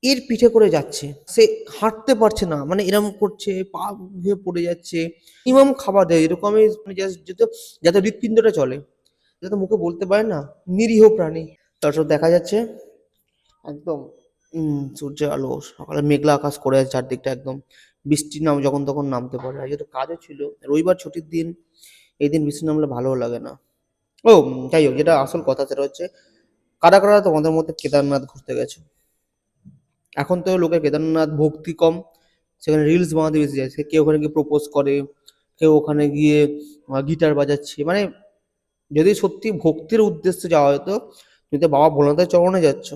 এর পিঠে করে যাচ্ছে। সে হাঁটতে পারছে না। মানে এরম করছে, পা উঠে পড়ে যাচ্ছে। মিনিমাম খাবার দেয়। এরকম আমি মানে জাস্ট যাতে হৃৎপিণ্ডটা চলে। যাতে মুখে বলতে পারে না, নিরীহ প্রাণী। তারপর দেখা যাচ্ছে একদম সূর্যের আলো, সকালে মেঘলা আকাশ করে আছে চারদিকটা একদম। বৃষ্টি যখন তখন নামতে পারে। আজকে তো কাজও ছিল। রবিবার ছুটির দিন। এই দিন বৃষ্টি নামলে ভালোও লাগে না। যাই হোক, যেটা আসল কথা সেটা হচ্ছে কারা তোমাদের মধ্যে কেদারনাথ ঘুরতে গেছে? এখন তো লোকের কেদারনাথ ভক্তি কম, সেখানে রিলস বানাতে বেশি যায়। কেউ ওখানে গিয়ে প্রপোজ করে, কেউ ওখানে গিয়ে গিটার বাজাচ্ছে। মানে যদি সত্যি ভক্তির উদ্দেশ্যে যাওয়া হতো, তুমি তো বাবা ভোলানাথের চরণে যাচ্ছ,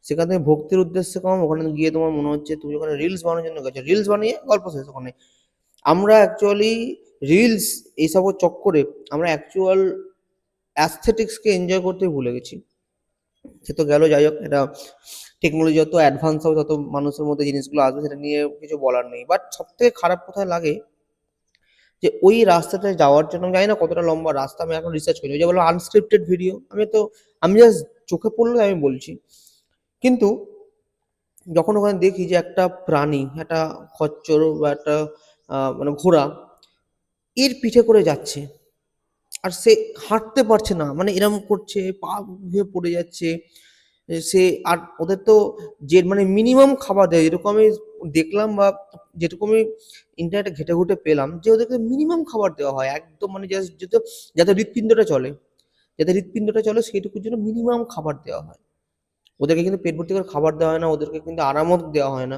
সেখানে তুমি ভক্তির উদ্দেশ্যে কম, ওখানে গিয়ে তোমার মনে হচ্ছে তুমি ওখানে রিলস বানানোর জন্য গেছো, রিলস বানিয়ে গল্প শেষ ওখানে। আমরা অ্যাকচুয়ালি রিলস এইসবের চক্করে আমরা অ্যাকচুয়াল অ্যাস্থেটিক্সকে এনজয় করতে ভুলে গেছি। সে তো গেল, যাই হোক। এটা টেকনোলজি যত অ্যাডভান্স হবে তত মানুষের মধ্যে জিনিসগুলো আসবে, সেটা নিয়ে কিছু বলার নেই। বাট সব থেকে খারাপ কোথায় লাগে, যে ওই রাস্তাটায় যাওয়ার জন্য আমি জানি না কতটা লম্বা রাস্তা, আমি এখন রিসার্চ করি, ওই যে বললাম আনস্ক্রিপ্টেড ভিডিও, আমি জাস্ট চোখে পড়লো আমি বলছি। কিন্তু যখন ওখানে দেখি যে একটা প্রাণী, একটা খচ্চর বা একটা মানে ঘোড়া এর পিঠে করে যাচ্ছে, আর সে হাঁটতে পারছে না। মানে এরম করছে, পা উঠে পড়ে যাচ্ছে। সে আর ওদের তো যে মানে মিনিমাম খাবার দেয়, যেরকম আমি দেখলাম বা যেটুকু আমি ইন্টারনেটে ঘেঁটে ঘুঁটে পেলাম, যে ওদেরকে মিনিমাম খাবার দেওয়া হয় একদম, মানে জাস্ট যাতে যাতে হৃৎপিণ্ডটা চলে, সেইটুকুর জন্য মিনিমাম খাবার দেওয়া হয়। ওদেরকে কিন্তু পেট ভর্তি করে খাবার দেওয়া হয় না, ওদেরকে কিন্তু আরামও দেওয়া হয় না।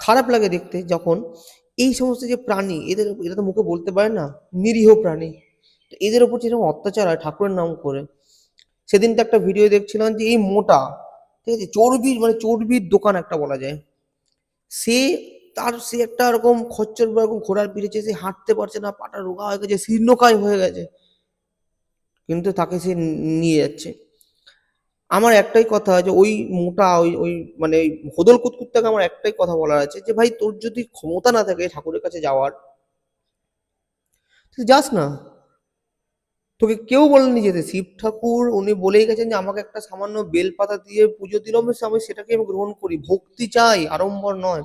খারাপ লাগে দেখতে যখন এই সমস্ত যে প্রাণী, এরা তো মুখে বলতে পারে না, নিরীহ প্রাণী। তো এদের ওপর যেরকম অত্যাচার হয় ঠাকুরের নাম করে। সেদিন তো একটা ভিডিও দেখছিলাম যে এই মোটা, ঠিক আছে, চর্বির দোকান একটা বলা যায়। সে সে একটা এরকম খচ্চর বা এরকম ঘোড়ার পিঠে চেয়ে সে হাঁটতে পারছে না, পাটা রোগা হয়ে গেছে, শীর্ণকায় হয়ে গেছে, কিন্তু তাকে সে নিয়ে যাচ্ছে। আমার একটাই কথা, যে ওই মোটা ওই ওই মানে ওই হোদল কুতকুতটাকে আমার একটাই কথা বলার আছে, যে ভাই তোর যদি ক্ষমতা না থাকে ঠাকুরের কাছে যাওয়ার, তুই যাস না। তোকে কেউ বলেনি যেতে। শিব ঠাকুর উনি বলেই গেছেন যে আমাকে একটা সামান্য বেলপাতা দিয়ে পুজো দিল, আমি সেটাকে আমি গ্রহণ করি। ভক্তি চাই, আড়ম্বর নয়,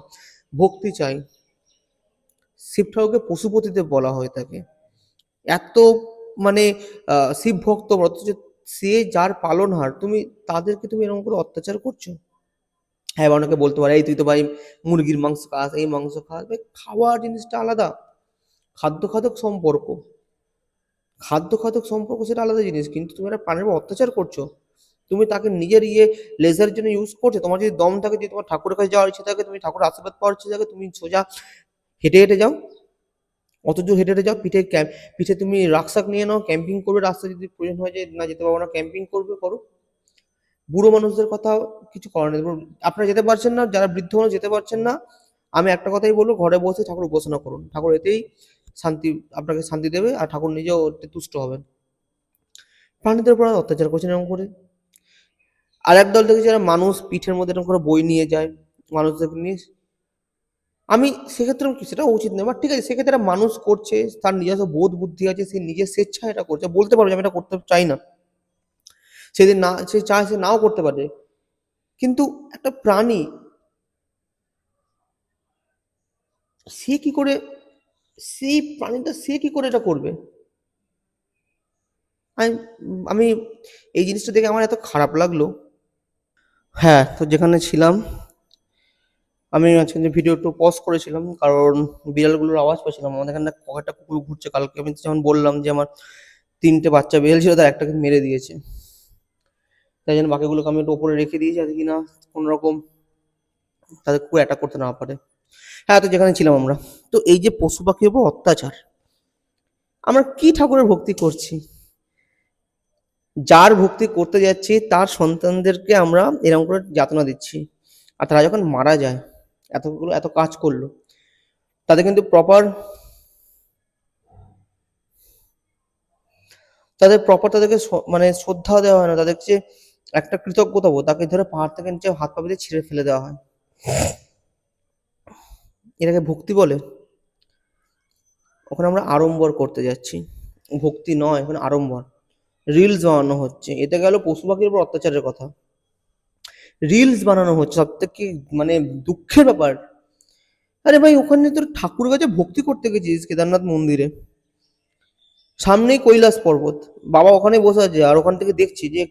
ভক্তি চাই। শিব ঠাকুরকে পশুপতিদেব বলা হয়ে থাকে। এত মানে শিব ভক্ত, অথচ সে যার পালনহার, তাদেরকে তুমি এরকম করে অত্যাচার করছো। হ্যাঁ, এবার অনেকে বলতে পারে এই তুই তো ভাই মুরগির মাংস খাস, এই মাংস খাস। ভাই খাওয়ার জিনিসটা আলাদা, খাদ্য খাদক সম্পর্ক, সেটা আলাদা জিনিস। কিন্তু তুমি একটা প্রাণের উপর অত্যাচার করছো। তুমি তাকে নিজের লেজার জন্য ইউজ করছো। তোমার যদি দম থাকে, যদি তোমার ঠাকুরের কাছে যাওয়ার ইচ্ছে থাকে, তুমি ঠাকুরের আশীর্বাদ পাওয়ার ইচ্ছে থাকে, তুমি সোজা হেঁটে হেঁটে যাও। অত দূর হেঁটে হেঁটে যাও, পিঠে তুমি রাকশাক নিয়ে নাও, ক্যাম্পিং করবে। রাস্তায় যদি প্রয়োজন হয় যে না যেতে পারবো না, ক্যাম্পিং করবে, করো। বুড়ো মানুষদের কথা কিছু করার নেই। আপনারা যেতে পারছেন না, যারা বৃদ্ধ মানুষ যেতে পারছেন না, আমি একটা কথাই বলবো, ঘরে বসে ঠাকুর উপাসনা করুন। ঠাকুর এতেই শান্তি, আপনাকে শান্তি দেবে, আর ঠাকুর নিজেও এতে তুষ্ট হবেন। প্রাণীদের উপর অত্যাচার করছেন এরকম করে। আর এক দল দেখেছি যারা মানুষ পিঠের মধ্যে এরকম করে বই নিয়ে যায় মানুষদেরকে নিয়ে। আমি সেক্ষেত্রে সেটা উচিত নয়, বাট ঠিক আছে, সেক্ষেত্রে একটা মানুষ করছে, তার নিজস্ব বোধ বুদ্ধি আছে, সে নিজের স্বেচ্ছায় এটা করছে, বলতে পারবে যে আমি এটা করতে চাই না। সেদিন না সে চায়, সে নাও করতে পারে। কিন্তু একটা প্রাণী, সে কি করে, সেই প্রাণীটা সে কি করে এটা করবে? আমি আমি এই জিনিসটা দেখে আমার এত খারাপ লাগলো। হ্যাঁ, তো যেখানে ছিলাম, আমি মাঝখানে ভিডিও একটু পজ করেছিলাম, কারণ বিড়ালগুলোর আওয়াজ পাচ্ছিলাম। আমাদের এখানে একটা কুকুর ঘুরছে। কালকে আমি যেমন বললাম যে আমার ৩ টে বাচ্চা বিড়াল ছিল, তার একটাকে মেরে দিয়েছে। তাই জন্য বাকিগুলোকে আমি একটু ওপরে রেখে দিয়েছি, যাতে কিনা কোনো রকম তাদের কুকুর অ্যাটাক করতে না পারে। হ্যাঁ, তো যেখানে ছিলাম আমরা, তো এই যে পশু পাখির উপর অত্যাচার, আমরা কি ঠাকুরের ভক্তি করছি? যার ভক্তি করতে যাচ্ছি তার সন্তানদেরকে আমরা এরকম করে যাতনা দিচ্ছি। আর তারা যখন মারা যায়, এত কাজ করলো, তাদের কিন্তু তাদেরকে মানে শ্রদ্ধা দেওয়া হয় না। তাদের যে একটা কৃতজ্ঞতা বোধ, তাকে ধরে পাহাড় থেকে নিচে হাত পা বেঁধে ছিঁড়ে ফেলে দেওয়া হয়। এটাকে ভক্তি বলে? ওখানে আমরা আড়ম্বর করতে যাচ্ছি। ভক্তি নয়, ওখানে আড়ম্বর। রিলস বানানো হচ্ছে। এতে গেল পশু পাখির উপর অত্যাচারের কথা। রিলস বানানো হচ্ছে, সব থেকে মানে দুঃখের ব্যাপার। আরে ভাই, ওখানে তোর ঠাকুরের কাছে ভক্তি করতে গেছিস কেদারনাথ মন্দিরে, সামনেই কৈলাস পর্বত, বাবা ওখানে বসে আছে, আর ওখান থেকে দেখছি যে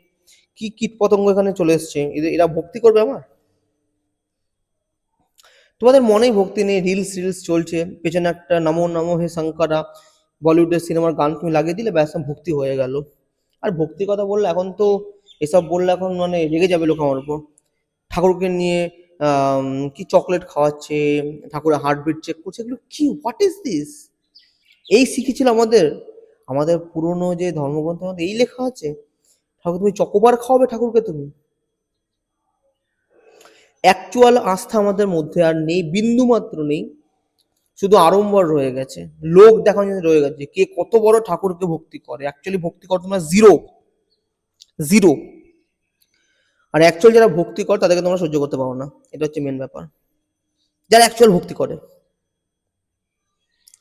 কি কীট পতঙ্গ এখানে চলে এসছে, এরা ভক্তি করবে আমার? তোমাদের মনেই ভক্তি নেই, রিলস রিলস চলছে, পেছনে একটা নমো নমো হে শঙ্করা বলিউডের সিনেমার গান তুমি লাগিয়ে দিলে, ব্যাস ভক্তি হয়ে গেল। আর ভক্তির কথা বললে এখন তো, এসব বললে এখন মানে রেগে যাবে লোক আমার উপর। ঠাকুরকে নিয়ে কি চকলেট খাওয়াচ্ছে, ঠাকুরের হার্টবিট চেক করছে, এগুলো কি, হোয়াট ইজ দিস? এই শিখেছিল আমাদের, আমাদের পুরনো যে ধর্মগ্রন্থের মধ্যে এই লেখা আছে, ঠাকুর তুমি চকোবার খাওয়াবে ঠাকুরকে তুমি? অ্যাকচুয়াল আস্থা আমাদের মধ্যে আর নেই, বিন্দু মাত্র নেই, শুধু আড়ম্বর রয়ে গেছে, লোক দেখানো রয়ে গেছে, কে কত বড় ঠাকুরকে ভক্তি করে। অ্যাকচুয়ালি ভক্তি করো তোমরা জিরো, জিরো। আর অ্যাকচুয়াল যারা ভক্তি করে তাদেরকে তোমরা সহ্য করতে পারো না, এটা হচ্ছে মেন ব্যাপার, যারা অ্যাকচুয়াল ভক্তি করে।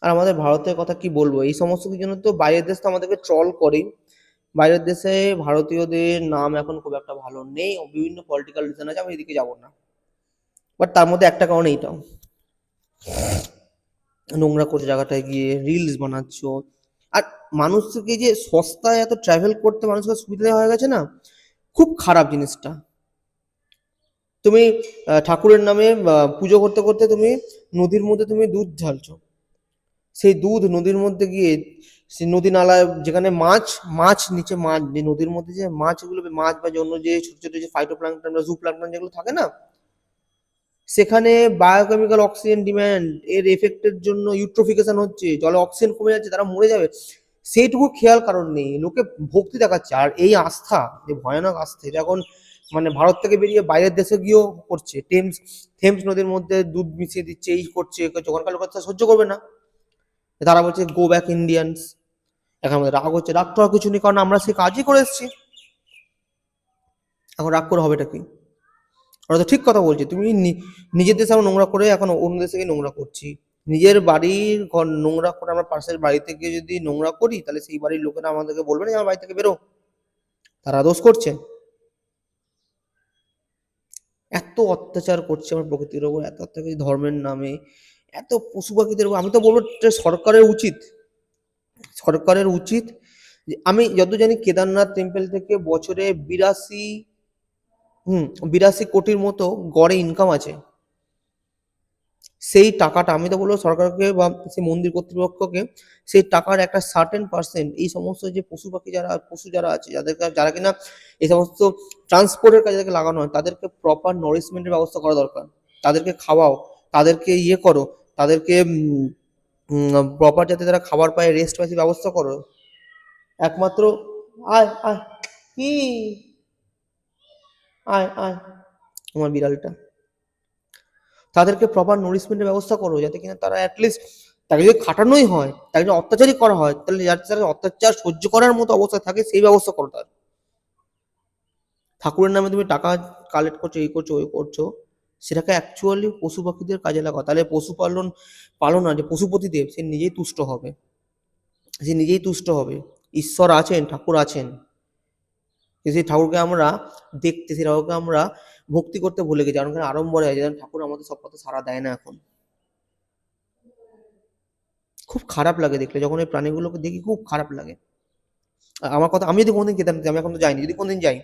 আর আমাদের ভারতের কথা কি বলবো, এই সমস্ত কিছু জন্য তো বাইরের দেশ তো আমাদেরকে ট্রল করে। বাইরের দেশে ভারতীয়দের নাম এখন খুব একটা ভালো নেই, বিভিন্ন পলিটিক্যাল রিজন আছে, আমি এদিকে যাবো না। বাট তার মধ্যে একটা কারণ এইটাও, নোংরা করছে জায়গাটায় গিয়ে, রিলস বানাচ্ছ। আর মানুষকে যে সস্তায় এত ট্রাভেল করতে মানুষকে সুবিধা হয়ে গেছে না, খুব খারাপ জিনিসটা। তুমি ঠাকুরের নামে পুজো করতে করতে তুমি নদীর মধ্যে তুমি দুধ ঢালছো, সেই দুধ নদীর মধ্যে গিয়ে, সেই নদী নালায় যেখানে মাছ, মাছ নিচে মাছ, যে নদীর মধ্যে যে মাছগুলো, মাছ বা অন্য যে ছোট ছোট যে ফাইটোপ্ল্যাঙ্কটন বা জু প্ল্যাঙ্কটন যেগুলো থাকে না, সেখানে বায়োকেমিক্যাল অক্সিজেন ডিমান্ড এর এফেক্টের জন্য ইউট্রোফিকেশন হচ্ছে, জলে অক্সিজেন কমে যাচ্ছে, তারা মরে যাবে, সেইটুকু খেয়াল কারণ নেই, লোকে ভক্তি দেখাচ্ছে। আর এই আস্থা, যে ভয়ানক আস্থা, এটা এখন মানে ভারত থেকে বেরিয়ে বাইরের দেশে গিয়েও করছে, টেমস থেমস নদীর মধ্যে দুধ মিশিয়ে দিচ্ছে, এই করছে, ওখানকার লোক সহ্য করবে না, তারা বলছে গো ব্যাক ইন্ডিয়ানস। এখন আমাদের রাগ হচ্ছে, রাগ তো আর কিছু নেই, কারণ আমরা সেই কাজই করে এসেছি, এখন রাগ করে হবেটা কি? ওরা তো ঠিক কথা বলছে, তুমি নিজের দেশে আমরা নোংরা করে এখন অন্য দেশে গিয়ে নোংরা করছি, নিজের বাড়ির ঘর নোংরা করে আমরা পাশের বাড়ি থেকে যদি নোংরা করি, তাহলে সেই বাড়ির লোকেরা আমাদেরকে বলবে না আমার বাড়ি থেকে বেরো, তারা দোষ করছে। এত অত্যাচার করছে আমার প্রকৃতির ওপর, এত অত্যাচার ধর্মের নামে, এত পশু পাখিদের উপর। আমি তো বলবো যে সরকারের উচিত, সরকারের উচিত যে, আমি যত জানি কেদারনাথ টেম্পল থেকে বছরে 82 কোটির মতো গড়ে ইনকাম আছে। সেই টাকাটা আমি তো বলবো সরকারকে বা সেই মন্দির কর্তৃপক্ষকে, সেই টাকার একটা সার্টেন পার্সেন্ট এই সমস্ত যে পশু পাখি যারা, পশু যারা আছে, যাদেরকে, যারা কিনা এই সমস্ত ট্রান্সপোর্টের কাজে যাদেরকে লাগানো হয়, তাদেরকে প্রপার নারিশমেন্টের ব্যবস্থা করা দরকার, তাদেরকে খাওয়াও, তাদেরকে ইয়ে করো, তাদেরকে প্রপার যাতে তারা খাবার পায়, রেস্ট পায়, সেই ব্যবস্থা করো। একমাত্র, আয় আয়, কি, আয় আয়, আমার বিড়ালটা, তাদেরকে প্রপার নারিশমেন্টের ব্যবস্থা করো, যাতে কিনা তারা অ্যাটলিস্ট, তাকে যদি খাটানোই হয়, তাকে যদি অত্যাচারই করা হয়, তাহলে যাতে তারা অত্যাচার সহ্য করার মতো অবস্থায় থাকে, সেই ব্যবস্থা করো তার। ঠাকুরের নামে তুমি টাকা কালেক্ট করছো, এই করছো, ওই করছো, সেটাকে অ্যাকচুয়ালি পশু পাখিদের কাজে লাগাও, তাহলে পশুপালন পালন আর যে পশুপতিদেব, সে নিজেই তুষ্ট হবে, সে নিজেই তুষ্ট হবে। ঈশ্বর আছেন, ঠাকুর আছেন, কিন্তু সেই ঠাকুরকে আমরা দেখতে, সেই ঠাকুরকে আমরা ভক্তি করতে ভুলে গেছি, কারণ আড়ম্বরে আছে, ঠাকুর আমাদের সব কথা সাড়া দেয় না এখন। খুব খারাপ লাগে দেখলে, যখন এই প্রাণীগুলোকে দেখি খুব খারাপ লাগে। আমার কথা, আমি যদি কোনোদিন কেদারনাথ, আমি এখন তো যাইনি, যদি কোনোদিন যাই,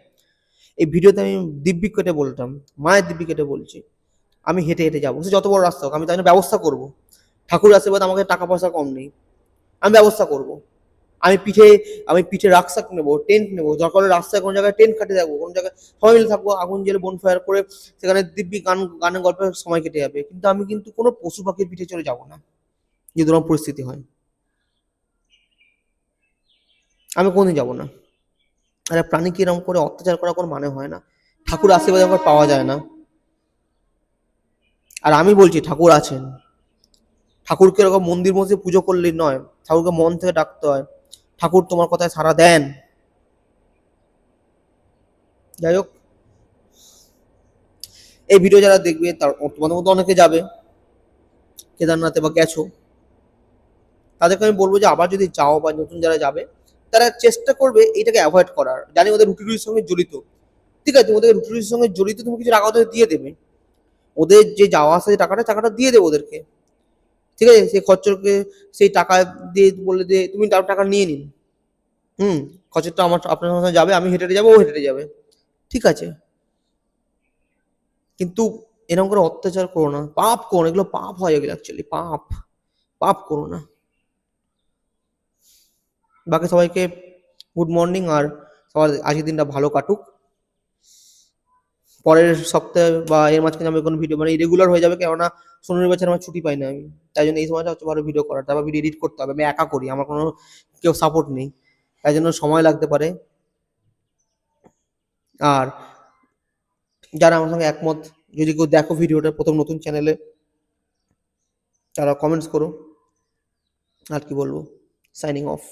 এই ভিডিওতে আমি দিব্যি কেটে বলতাম, মায়ের দিব্যি কেটে বলছি, আমি হেঁটে হেঁটে যাবো, সে যত বড় রাস্তা হোক, আমি তাই জন্য ব্যবস্থা করবো। ঠাকুর আশীর্বাদ, আমাকে টাকা পয়সা কম নেই, আমি ব্যবস্থা করবো। আমি পিঠে, আমি পিঠে রাকসাক নেবো, টেন্ট নেবো, দরকার হলে রাস্তায় কোনো জায়গায় টেন্ট খাটে থাকবো, কোনো জায়গায় সবাই মিলে থাকবো, আগুন জেলে বন ফায়ার করে, সেখানে দিব্যি গানের গল্পে সময় কেটে যাবে। কিন্তু আমি কিন্তু কোনো পশু পাখির পিঠে চলে যাবো না, যদি ওরকম পরিস্থিতি হয়, আমি কোনোদিন যাবো না। আর প্রাণীকে এরকম করে অত্যাচার করার কোনো মানে হয় না, ঠাকুর আশীর্বাদ আমার পাওয়া যায় না। আর আমি বলছি ঠাকুর আছেন, ঠাকুরকে এরকম মন্দির মধ্যে পুজো করলেই নয়, ঠাকুরকে মন থেকে ডাকতে হয়, ঠাকুর তোমার কথায় সাড়া দেন। যাই হোক, এই ভিডিও যারা দেখবে, তার তোমাদের মধ্যে অনেকে যাবে কেদারনাথে বা গেছো, তাদেরকে আমি বলবো যে আবার যদি যাও বা নতুন যারা যাবে, তারা চেষ্টা করবে এটাকে অ্যাভয়েড করার। জানি ওদের রুটি রুটির সঙ্গে জড়িত, ঠিক আছে, ওদের রুটির সঙ্গে জড়িত তুমি কিছু টাকা ওদের দিয়ে দেবে, ওদের যে যাওয়া আসা যে টাকাটা টাকাটা দিয়ে দেবে ওদেরকে, ঠিক আছে, সেই খচ্চরকে সেই টাকা দিয়ে বলে যে তুমি টাকা নিয়ে নিন, হুম, খচ্চরটা আমার আপনার সঙ্গে যাবে, আমি হেঁটে হেঁটে যাবো, ও হেঁটে হেঁটে যাবে, ঠিক আছে। কিন্তু এরকম করে অত্যাচার করো না, পাপ করো না, এগুলো পাপ হয়, এগুলো অ্যাকচুয়ালি পাপ, পাপ করো না। বাকি সবাইকে গুড মর্নিং, আর সবার আজকের দিনটা ভালো কাটুক। পরের সপ্তাহে বা এর মাঝখানে আমি কোনো ভিডিও মানে রেগুলার হয়ে যাবে, কেননা শনিবার আমার ছুটি পাই না আমি, তাই জন্য এই সময়টা হচ্ছে ভালো ভিডিও করার, তারপর ভিডিও এডিট করতে হবে, আমি একা করি, আমার কোনো কেউ সাপোর্ট নেই, তাই জন্য সময় লাগতে পারে। আর যারা আমার সঙ্গে একমত, যদি কেউ দেখো ভিডিওটা প্রথম নতুন চ্যানেলে, তারা কমেন্টস করো। আর কি বলবো, সাইনিং অফ।